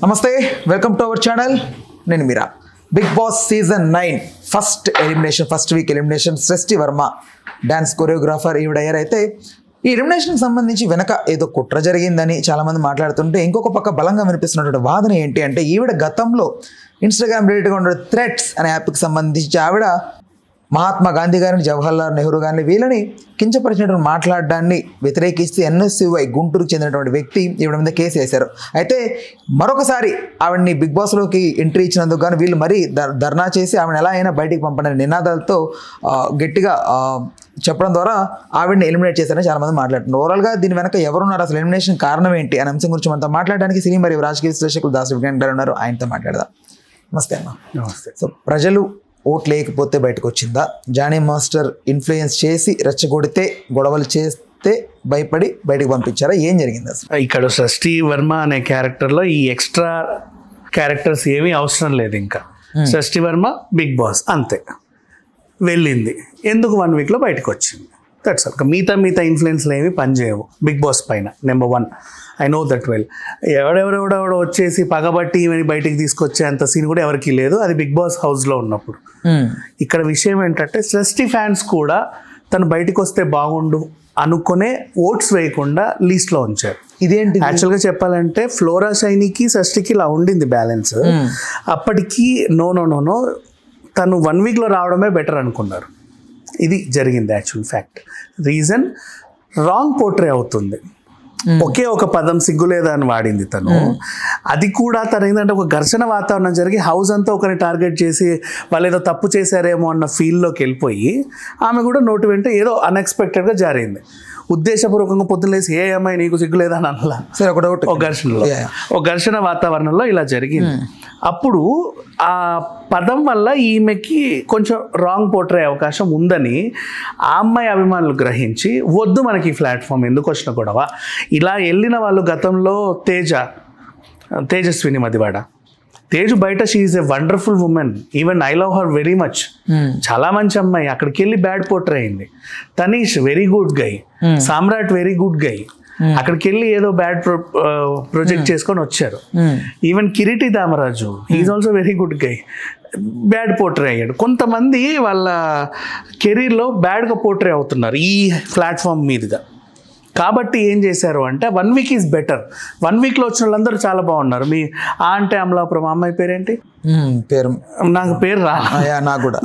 నమస్తే welcome to our channel నేను Meera Big Boss season 9 first week elimination Srishti Varma dance choreographer ఈవిడయ్యారైతే ఈ ఎలిమినేషన్కి సంబంధించి వెనక ఏదో కుట్ర జరిగిందని చాలామంది మాట్లాడుతుంటే ఇంకొక పక్క బలంగా వినిపిస్తున్నటువంటి వాదన ఏంటి అంటే ఈవిడ గతంలో ఇన్స్టాగ్రామ్ రిలేటెడ్గా ఉన్న థ్రెడ్స్ అనే యాప్కి సంబంధించి ఆవిడ మహాత్మా గాంధీ గారిని జవహర్లాల్ నెహ్రూ గారిని వీళ్ళని కించపరిచినటువంటి మాట్లాడడాన్ని వ్యతిరేకిస్తే ఎన్ఎస్యుఐ గుంటూరుకు చెందినటువంటి వ్యక్తి ఈవిడ మీద కేసు వేశారు. అయితే మరొకసారి ఆవిడని బిగ్ బాస్లోకి ఎంట్రీ ఇచ్చినందుకు కానీ వీళ్ళు మరీ ధర్నా చేసి ఆవిడని ఎలా అయినా బయటికి పంపడని నినాదాలతో గట్టిగా చెప్పడం ద్వారా ఆవిడని ఎలిమినేట్ చేశారని చాలామంది మాట్లాడుతున్నారు. ఓవరాల్గా దీని వెనక ఎవరున్నారు, అసలు ఎలిమినేషన్ కారణం ఏంటి అనే అంశం గురించి మనతో మాట్లాడడానికి సినీ మరియు రాజకీయ విశ్లేషకులు దాసు విజ్ఞాన్ గారు ఉన్నారు. ఆయనతో మాట్లాడదాం. నమస్తే అన్న. నమస్తే. సో ప్రజలు ఓట్ లేకపోతే బయటకు వచ్చిందా, జానీ మాస్టర్ ఇన్ఫ్లుయెన్స్ చేసి రెచ్చగొడితే గొడవలు చేస్తే భయపడి బయటకు పంపించారా, ఏం జరిగింది అసలు? ఇక్కడ సృష్టి వర్మ అనే క్యారెక్టర్లో ఈ ఎక్స్ట్రా క్యారెక్టర్స్ ఏమీ అవసరం లేదు. ఇంకా సృష్టి వర్మ బిగ్ బాస్ అంతే వెళ్ళింది, ఎందుకు 1 వీక్లో బయటకు వచ్చింది. That's all. మిగతా ఇన్ఫ్లుయెన్స్లు ఏమి పనిచేయవు బిగ్ బాస్ పైన. Number 1 I know that well. ఎవడెవడెవడెవడో వచ్చేసి పగబట్టి ఈమెని బయటికి తీసుకొచ్చే అంత సీన్ కూడా ఎవరికి లేదు, అది బిగ్ బాస్ హౌస్లో ఉన్నప్పుడు. ఇక్కడ విషయం ఏంటంటే సృష్టి ఫ్యాన్స్ కూడా తను బయటకు వస్తే బాగుండు అనుకునే ఓట్స్ వేయకుండా లీస్ట్లో ఉంచారు. ఇదేంటి యాక్చువల్గా చెప్పాలంటే ఫ్లోరా షైనీకి సృష్టికి ఇలా ఉండింది బ్యాలెన్స్. అప్పటికి నో తను 1 వీక్లో రావడమే బెటర్ అనుకున్నారు. ఇది జరిగింది actual fact. Reason wrong portray అవుతుంది. ఒకే ఒక పదం సిగ్గులేదా అని వాడింది తను. అది కూడా తను ఏంటంటే ఒక ఘర్షణ వాతావరణం జరిగి హౌస్ అంతా ఒకరిని టార్గెట్ చేసి వాళ్ళు ఏదో తప్పు చేశారేమో అన్న ఫీల్లోకి వెళ్ళిపోయి ఆమె కూడా నోటి వెంట ఏదో అన్ఎక్స్పెక్టెడ్గా జారింది. ఉద్దేశపూర్వకంగా పొద్దులేసి ఏ అమ్మాయి నీకు సిగ్గులేదా అని అనలా. సరే, ఒక ఘర్షణ వాతావరణంలో ఇలా జరిగింది. అప్పుడు ఆ పదం వల్ల ఈమెకి కొంచెం రాంగ్ పోర్ట్రే అవకాశం ఉందని ఆ అమ్మాయి అభిమానులు గ్రహించి వద్దు మనకి ఈ ప్లాట్ఫామ్ ఎందుకు వచ్చిన గొడవ. ఇలా వెళ్ళిన వాళ్ళు గతంలో తేజస్విని మదివాడ, తేజు బయట she is a wonderful woman, even I love her very much, చాలా మంచి అమ్మాయి. అక్కడికి వెళ్ళి బ్యాడ్ పోర్ట్రే అయింది. Tanish very good guy, Samrat very good guy, అక్కడికి వెళ్ళి ఏదో బ్యాడ్ ప్రొజెక్ట్ చేసుకొని వచ్చారు. Even Kireeti Damaraju is also very good guy, bad portray అయ్యాడు. కొంతమంది వాళ్ళ కెరీర్లో బ్యాడ్గా పోర్ట్రే అవుతున్నారు ఈ ప్లాట్ఫామ్ మీదుగా. కాబట్టి ఏం చేశారు అంటే 1 వీక్ ఈజ్ బెటర్. 1 వీక్లో వచ్చిన వాళ్ళందరూ చాలా బాగున్నారు. మీ అంటే అమలాపురం అమ్మాయి పేరేంటి, నాకు పేరు రా, నాకు కూడా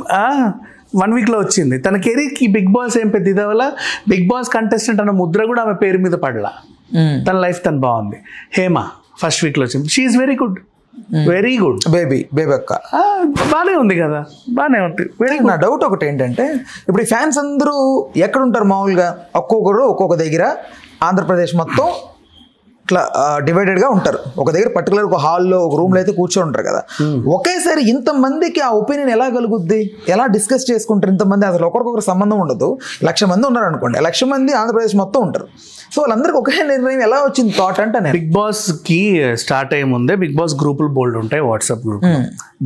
1 వీక్లో వచ్చింది. తన కెరీర్కి బిగ్ బాస్ ఏం పెద్ద ఇదవల్ల బిగ్ బాస్ కంటెస్టెంట్ అన్న ముద్ర కూడా ఆమె పేరు మీద పడలా. తన లైఫ్ తను బాగుంది. హేమ ఫస్ట్ వీక్లో వచ్చింది. She is very good, very good. Baby అక్క బాగానే ఉంది కదా, బాగానే ఉంది. నా డౌట్ ఒకటి ఏంటంటే ఇప్పుడు ఈ ఫ్యాన్స్ అందరూ ఎక్కడుంటారు మామూలుగా, ఒక్కొక్కరు ఒక్కొక్క దగ్గర ఆంధ్రప్రదేశ్ మొత్తం ఇట్లా డివైడెడ్గా ఉంటారు. ఒక దగ్గర పర్టికులర్ ఒక హాల్లో ఒక రూమ్లో అయితే కూర్చొని ఉంటారు కదా. ఒకేసారి ఇంతమందికి ఆ ఒపీనియన్ ఎలా కలుగుద్ది, ఎలా డిస్కస్ చేసుకుంటారు ఇంతమంది? అసలు ఒకరికొకరు సంబంధం ఉండదు. 1,00,000 మంది ఉన్నారు అనుకోండి, 1,00,000 మంది ఆంధ్రప్రదేశ్ మొత్తం ఉంటారు. సో వాళ్ళందరికీ ఒకే నిర్ణయం ఎలా వచ్చింది థాట్ అంటే? బిగ్ బాస్కి స్టార్ట్ అయ్యే ముందే బిగ్ బాస్ గ్రూపులు బోల్డ్ ఉంటాయి, వాట్సాప్ గ్రూప్.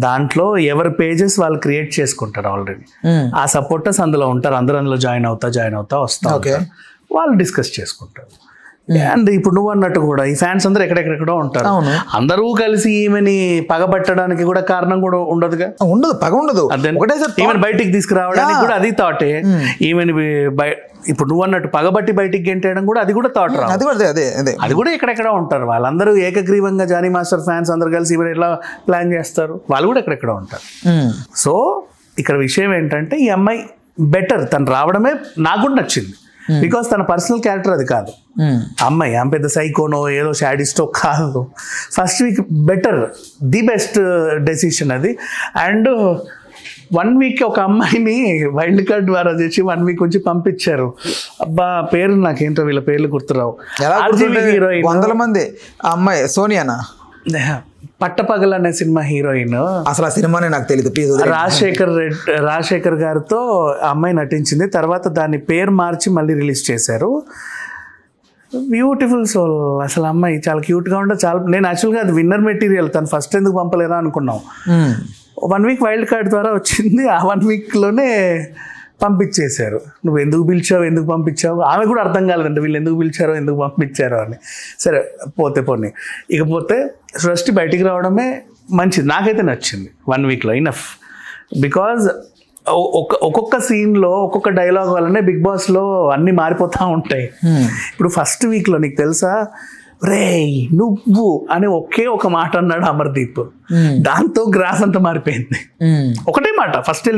దాంట్లో ఎవరి పేజెస్ వాళ్ళు క్రియేట్ చేసుకుంటారు ఆల్రెడీ. ఆ సపోర్టర్స్ అందులో ఉంటారు, అందరూ అందులో జాయిన్ అవుతా వస్తా వాళ్ళు డిస్కస్ చేసుకుంటారు. అండ్ ఇప్పుడు నువ్వు అన్నట్టు కూడా ఈ ఫ్యాన్స్ అందరూ ఎక్కడెక్కడెక్కడో ఉంటారు. అందరూ కలిసి ఈమెని పగబట్టడానికి కూడా కారణం కూడా ఉండదుగా, ఉండదు, పగ ఉండదు. ఈమెను బయటికి తీసుకురావడానికి కూడా అది థాటే. ఈమెని ఇప్పుడు నువ్వు అన్నట్టు పగబట్టి బయటికి గెంటేయడం కూడా అది కూడా థాట్ రాదు. అది కూడా ఎక్కడెక్కడ ఉంటారు. వాళ్ళందరూ ఏకగ్రీవంగా జానీ మాస్టర్ ఫ్యాన్స్ అందరు కలిసి ఈమెను ఎలా ప్లాన్ చేస్తారు, వాళ్ళు కూడా ఎక్కడెక్కడ ఉంటారు. సో ఇక్కడ విషయం ఏంటంటే ఈ అమ్మాయి బెటర్, తను రావడమే నాకు కూడా నచ్చింది. బికాస్ తన పర్సనల్ క్యారెక్టర్ అది కాదు. అమ్మాయి ఆమె పెద్ద సైకోనో ఏదో షాడిస్టో కాదు. First week better, the best decision అది. అండ్ 1 వీక్ ఒక అమ్మాయిని వైల్డ్ కార్డ్ ద్వారా చేసి 1 వీక్ నుంచి పంపించారు. అబ్బా పేరు నాకేంటో వీళ్ళ పేర్లు గుర్తురావు. హీరోయిన్ 100 మంది అమ్మాయి సోనియానా, పట్టపగల్ అనే సినిమా హీరోయిన్. అసలు ఆ సినిమానే నాకు తెలియదు. రాజశేఖర్ గారితో అమ్మాయి నటించింది. తర్వాత దాని పేరు మార్చి మళ్ళీ రిలీజ్ చేశారు. Beautiful soul. అసలు అమ్మాయి చాలా క్యూట్గా ఉంటే చాలా. నేను యాక్చువల్గా అది విన్నర్ మెటీరియల్, తను ఫస్ట్ ఎందుకు పంపలేరా అనుకున్నాం. 1 వీక్ వైల్డ్ కార్డ్ ద్వారా వచ్చింది. ఆ 1 వీక్లోనే పంపించేశారు. నువ్వు ఎందుకు పిలిచావు, ఎందుకు పంపించావు, ఆమె కూడా అర్థం కాలేదంటే వీళ్ళు ఎందుకు పిలిచారో ఎందుకు పంపించారో అని. సరే పోతే పోనీ. ఇకపోతే సృష్టి బయటికి రావడమే మంచిది, నాకైతే నచ్చింది 1 వీక్లో ఇనఫ్. బికాజ్ ఒక్కొక్క సీన్లో ఒక్కొక్క డైలాగ్ వల్లనే బిగ్ బాస్లో అన్నీ మారిపోతూ ఉంటాయి. ఇప్పుడు ఫస్ట్ వీక్లో నీకు తెలుసా, రే నువ్వు అని ఒకే ఒక మాట అన్నాడు అమర్దీప్, దాంతో గ్రాఫ్ అంతా మారిపోయింది. ఒకటే మాట ఫస్ట్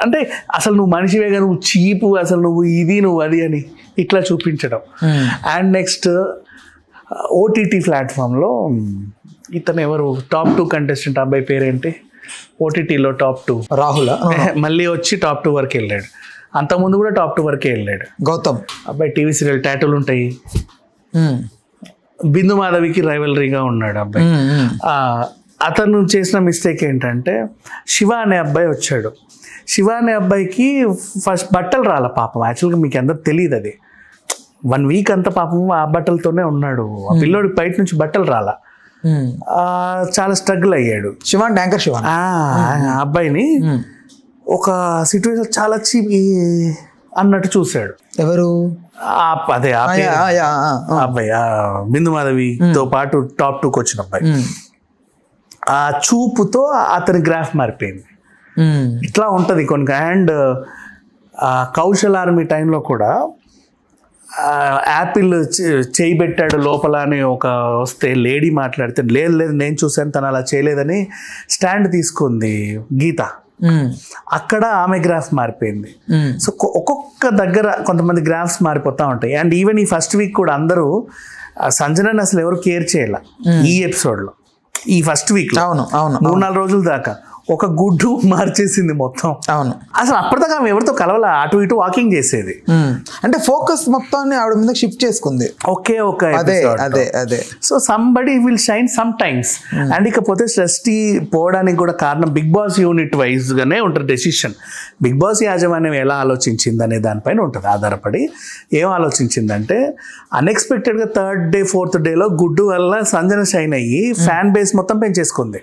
అంటే అసలు నువ్వు మనిషివేగా, నువ్వు చీపు, అసలు నువ్వు ఇది నువ్వు అది అని ఇట్లా చూపించడం. అండ్ నెక్స్ట్ ఓటీటీ ప్లాట్ఫామ్లో ఇతను ఎవరు టాప్ 2 కంటెస్టెంట్, అబ్బాయి పేరేంటి, ఓటీటీలో టాప్ 2 రాహుల్, మళ్ళీ వచ్చి టాప్ 2 వరకు వెళ్ళాడు. అంతకుముందు కూడా టాప్ 2 వరకే వెళ్ళాడు. గౌతమ్ అబ్బాయి టీవీ సీరియల్ టాటూలు ఉంటాయి. బిందు మాధవికి రైవలరీగా ఉన్నాడు అబ్బాయి. అతను చేసిన మిస్టేక్ ఏంటంటే శివ అనే అబ్బాయి వచ్చాడు. శివ అనే అబ్బాయికి ఫస్ట్ బట్టలు రాల పాపం. యాక్చువల్గా మీకు అందరూ తెలియదు, అది 1 వీక్ అంతా పాపం ఆ బట్టలతోనే ఉన్నాడు. ఆ పిల్లోడి బయట నుంచి బట్టలు రాలా, చాలా స్ట్రగుల్ అయ్యాడు. శివ యాంకర్ శివ అబ్బాయిని ఒక సిచ్యువేషన్ చాలా చీప్ అన్నట్టు చూశాడు. ఎవరు, అదే అబ్బాయి బిందు మాధవితో పాటు టాప్ 2కి వచ్చిన అబ్బాయి. ఆ చూపుతో అతని గ్రాఫ్ మారిపోయింది. ఇట్లా ఉంటుంది కొన్ని. అండ్ కౌశల్ ఆర్మీ టైంలో కూడా యాపిల్ చేయి పెట్టాడు లోపల అని ఒక వస్తే లేడీ మాట్లాడితే లేదు లేదు నేను చూశాను తను అలా చేయలేదని స్టాండ్ తీసుకుంది గీత. అక్కడ ఆమె గ్రాఫ్ మారిపోయింది. సో ఒక్కొక్క దగ్గర కొంతమంది గ్రాఫ్స్ మారిపోతూ ఉంటాయి. అండ్ ఈవెన్ ఈ ఫస్ట్ వీక్ కూడా అందరూ సంజనని అసలు ఎవరు కేర్ చేయాల ఈ ఎపిసోడ్లో. ఈ ఫస్ట్ వీక్ అవును అవును 3-4 రోజుల దాకా ఒక గుడ్డు మార్చేసింది మొత్తం. అవును, అసలు అప్పటిదాకా ఆమె ఎవరితో కలవాల, అటు ఇటు వాకింగ్ చేసేది. అంటే ఫోకస్ మొత్తాన్ని ఆవిడ మీద షిఫ్ట్ చేసుకుంది. ఓకే ఓకే అదే అదే అదే so somebody will shine some times. And ఇకపోతే సృష్టి పోవడానికి కూడా కారణం బిగ్ బాస్ యూనిట్ వైజ్ గానే ఉంటుంది డెసిషన్. బిగ్ బాస్ యాజమాన్యం ఎలా ఆలోచించింది అనే దానిపైన ఉంటుంది ఆధారపడి. ఏం ఆలోచించిందంటే అన్ఎక్స్పెక్టెడ్గా 3rd డే 4th డేలో గుడ్డు వల్ల సంజన షైన్ అయ్యి ఫ్యాన్ బేస్ మొత్తం పెంచేసుకుంది.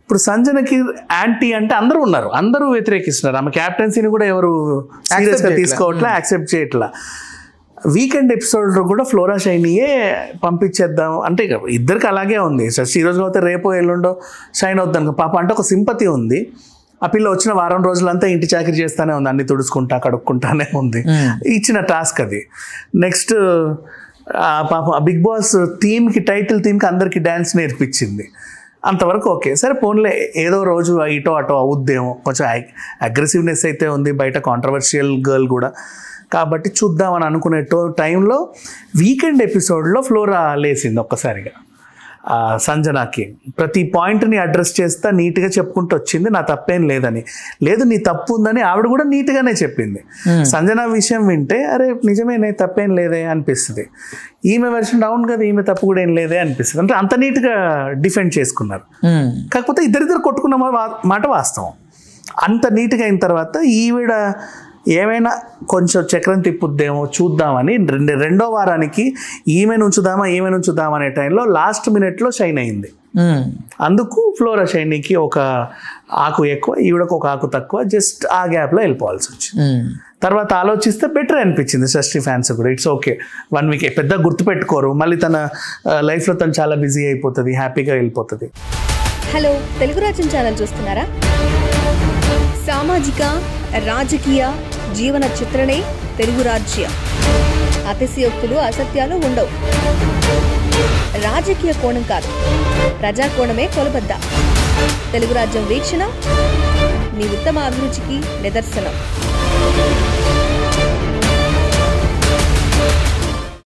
ఇప్పుడు సంజనకి యాంటీ అంటే అందరూ ఉన్నారు, అందరూ వ్యతిరేకిస్తున్నారు. ఆమె క్యాప్టెన్సీని కూడా ఎవరు సీరియస్గా తీసుకోవట్లే, యాక్సెప్ట్ చేయట్లా. వీకెండ్ ఎపిసోడ్లో కూడా ఫ్లోరా షైనీయే పంపించేద్దాం అంటే ఇద్దరికి అలాగే ఉంది. ఈ రోజు అయితే రేపో ఎల్లుండో షైన్ అవుద్దాను పాప అంటే ఒక సింపతి ఉంది. ఆ పిల్ల వచ్చిన వారం రోజులంతా ఇంటి చాకరీ చేస్తానే ఉంది, అన్ని తుడుచుకుంటా కడుక్కుంటానే ఉంది. ఇచ్చిన టాస్క్ అది. నెక్స్ట్ పాప బిగ్ బాస్ థీమ్కి టైటిల్ థీమ్కి అందరికీ డ్యాన్స్ నేర్పించింది. అంతవరకు ఓకే, సరే పోన్లే ఏదో రోజు ఇటో అటో అవుద్దేమో. కొంచెం అగ్రెసివ్నెస్ అయితే ఉంది, బయట కాంట్రవర్షియల్ గర్ల్ కూడా, కాబట్టి చూద్దామని అనుకునే టైంలో వీకెండ్ ఎపిసోడ్లో ఫ్లోరా లేసింది ఒక్కసారిగా. సంజనాకి ప్రతి పాయింట్ని అడ్రస్ చేస్తా నీట్గా చెప్పుకుంటూ వచ్చింది, నా తప్పేం లేదని. లేదు నీ తప్పు ఉందని ఆవిడ కూడా నీట్గానే చెప్పింది. సంజన విషయం వింటే అరే నిజమేనే తప్పేం లేదే అనిపిస్తుంది. ఈమె వెర్షన్ డౌన్ కదా, ఈమె తప్పు కూడా ఏం లేదే అనిపిస్తుంది. అంటే అంత నీట్గా డిఫెండ్ చేసుకున్నారు. కాకపోతే ఇద్దరిద్దరు కొట్టుకున్న మాట వాస్తవం. అంత నీట్గా అయిన తర్వాత ఈవిడ ఏమైనా కొంచెం చక్రం తిప్పుద్దేమో చూద్దామని రెండో వారానికి ఈమెను ఉంచుదామా అనే టైంలో లాస్ట్ మినిట్లో షైన్ అయింది. అందుకు ఫ్లోరా షైనీకి ఒక ఆకు ఎక్కువ, ఈవిడకు ఒక ఆకు తక్కువ, జస్ట్ ఆ గ్యాప్లో వెళ్ళిపోవాల్సి వచ్చింది. తర్వాత ఆలోచిస్తే బెటర్ అనిపించింది సృష్టి ఫ్యాన్స్ కూడా. ఇట్స్ ఓకే, 1 వీక్ పెద్ద గుర్తుపెట్టుకోరు, మళ్ళీ తన లైఫ్లో తను చాలా బిజీ అయిపోతుంది, హ్యాపీగా వెళ్ళిపోతుంది. హలో, తెలుగు రాజ్యం ఛానల్ చూస్తున్నారా? సామాజిక రాజకీయ జీవన చిత్రణే తెలుగు రాజ్యం. అతిశయోక్తులు అసత్యాలు ఉండవు. రాజకీయ కోణం కాదు, ప్రజా కోణమే కొలబద్ద. తెలుగు రాజ్యం వీక్షణ మీ ఉత్తమ అభిరుచికి నిదర్శనం.